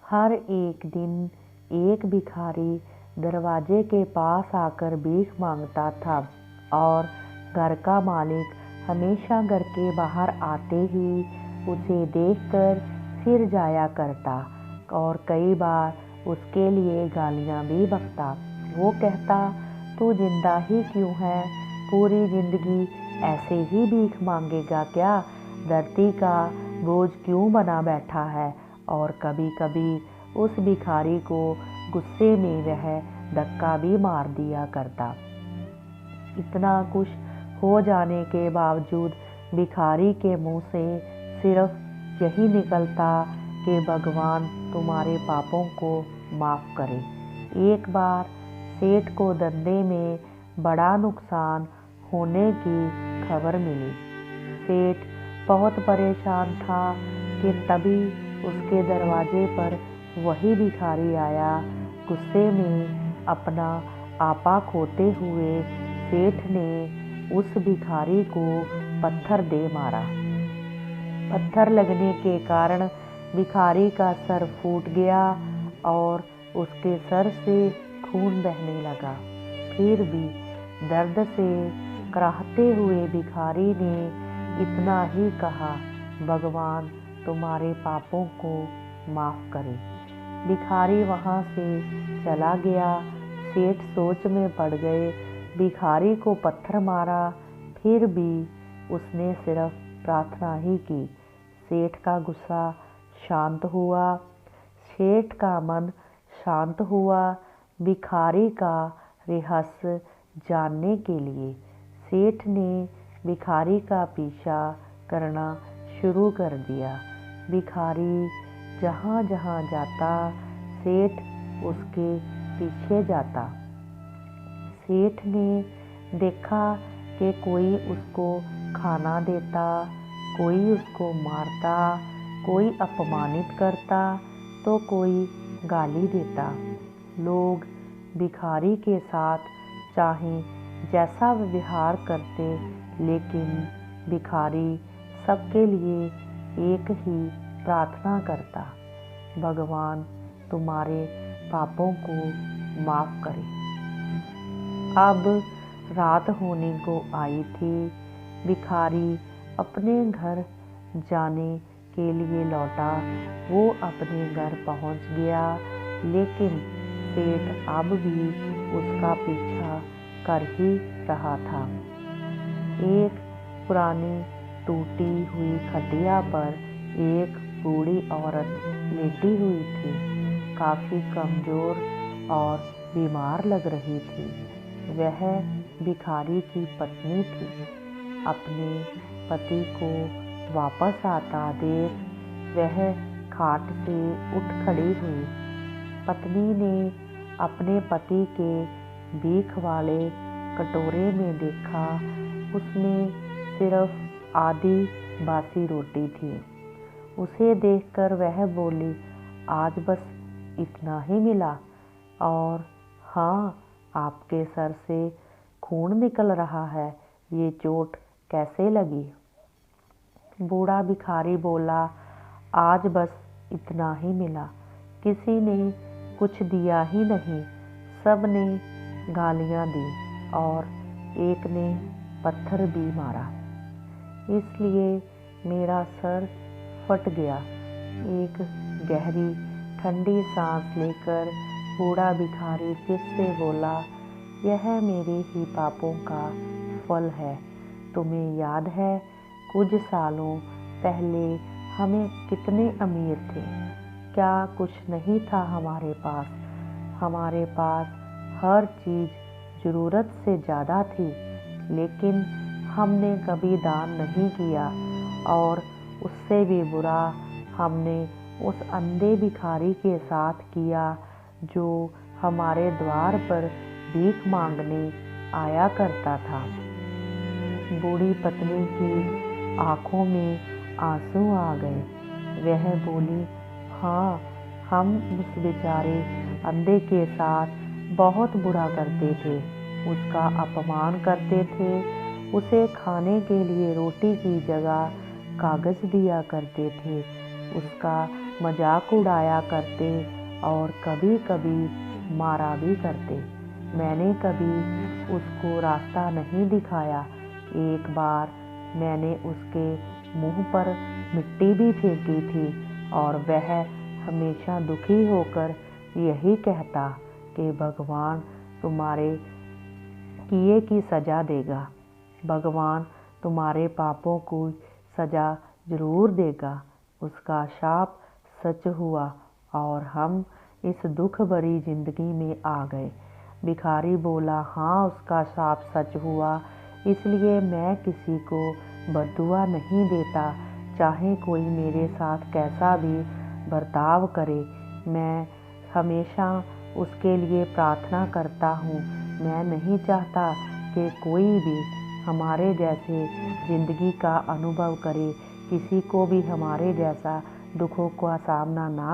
हर एक दिन एक भिखारी दरवाजे के पास आकर भीख मांगता था और घर का मालिक हमेशा घर के बाहर आते ही उसे देखकर फिर जाया करता और कई बार उसके लिए गालियां भी बकता। वो कहता, तू जिंदा ही क्यों है? पूरी जिंदगी ऐसे ही भीख मांगेगा क्या? धरती का बोझ क्यों बना बैठा है? और कभी कभी उस भिखारी को गुस्से में वह धक्का भी मार दिया करता। इतना कुछ हो जाने के बावजूद भिखारी के मुंह से सिर्फ यही निकलता कि भगवान तुम्हारे पापों को माफ़ करे। एक बार सेठ को धंधे में बड़ा नुकसान होने की खबर मिली। सेठ बहुत परेशान था कि तभी उसके दरवाजे पर वही भिखारी आया। गुस्से में अपना आपा खोते हुए सेठ ने उस भिखारी को पत्थर दे मारा। पत्थर लगने के कारण भिखारी का सर फूट गया और उसके सर से खून बहने लगा। फिर भी दर्द से कराहते हुए भिखारी ने इतना ही कहा, भगवान तुम्हारे पापों को माफ़ करे। भिखारी वहाँ से चला गया। सेठ सोच में पड़ गए। भिखारी को पत्थर मारा, फिर भी उसने सिर्फ प्रार्थना ही की। सेठ का गुस्सा शांत हुआ। सेठ का मन शांत हुआ। भिखारी का रहस्य जानने के लिए सेठ ने भिखारी का पीछा करना शुरू कर दिया। भिखारी जहाँ जहाँ जाता, सेठ उसके पीछे जाता। सेठ ने देखा कि कोई उसको खाना देता, कोई उसको मारता, कोई अपमानित करता तो कोई गाली देता। लोग भिखारी के साथ चाहे जैसा व्यवहार करते, लेकिन भिखारी सबके लिए एक ही प्रार्थना करता, भगवान तुम्हारे पापों को माफ़ करे। अब रात होने को आई थी। भिखारी अपने घर जाने के लिए लौटा। वो अपने घर पहुंच गया, लेकिन सेठ अब भी उसका पीछा कर ही रहा था। एक पुरानी टूटी हुई खटिया पर एक बूढ़ी औरत लेटी हुई थी। काफ़ी कमज़ोर और बीमार लग रही थी। वह भिखारी की पत्नी थी। अपने पति को वापस आता देख वह खाट से उठ खड़ी हुई। पत्नी ने अपने पति के भीख वाले कटोरे में देखा। उसमें सिर्फ आधी बासी रोटी थी। उसे देखकर वह बोली, आज बस इतना ही मिला? और हाँ, आपके सर से खून निकल रहा है, ये चोट कैसे लगी? बूढ़ा भिखारी बोला, आज बस इतना ही मिला। किसी ने कुछ दिया ही नहीं। सब ने गालियाँ दी और एक ने पत्थर भी मारा, इसलिए मेरा सर फट गया। एक गहरी ठंडी सांस लेकर बूढ़ा भिखारी फिर से बोला, यह मेरे ही पापों का फल है। तुम्हें याद है, कुछ सालों पहले हमें कितने अमीर थे? क्या कुछ नहीं था हमारे पास? हमारे पास हर चीज़ ज़रूरत से ज़्यादा थी, लेकिन हमने कभी दान नहीं किया। और उससे भी बुरा हमने उस अंधे भिखारी के साथ किया जो हमारे द्वार पर भीख मांगने आया करता था। बूढ़ी पत्नी की आंखों में आंसू आ गए। वह बोली, हाँ, हम उस बेचारे अंधे के साथ बहुत बुरा करते थे। उसका अपमान करते थे। उसे खाने के लिए रोटी की जगह कागज दिया करते थे। उसका मजाक उड़ाया करते और कभी कभी मारा भी करते। मैंने कभी उसको रास्ता नहीं दिखाया। एक बार मैंने उसके मुंह पर मिट्टी भी फेंकी थी और वह हमेशा दुखी होकर यही कहता कि भगवान तुम्हारे किए की सजा देगा, भगवान तुम्हारे पापों को सजा जरूर देगा। उसका शाप सच हुआ और हम इस दुख भरी जिंदगी में आ गए। भिखारी बोला, हाँ उसका शाप सच हुआ, इसलिए मैं किसी को बद्दुआ नहीं देता, चाहे कोई मेरे साथ कैसा भी बर्ताव करे। मैं हमेशा उसके लिए प्रार्थना करता हूँ। मैं नहीं चाहता कि कोई भी हमारे जैसे ज़िंदगी का अनुभव करे, किसी को भी हमारे जैसा दुखों का सामना ना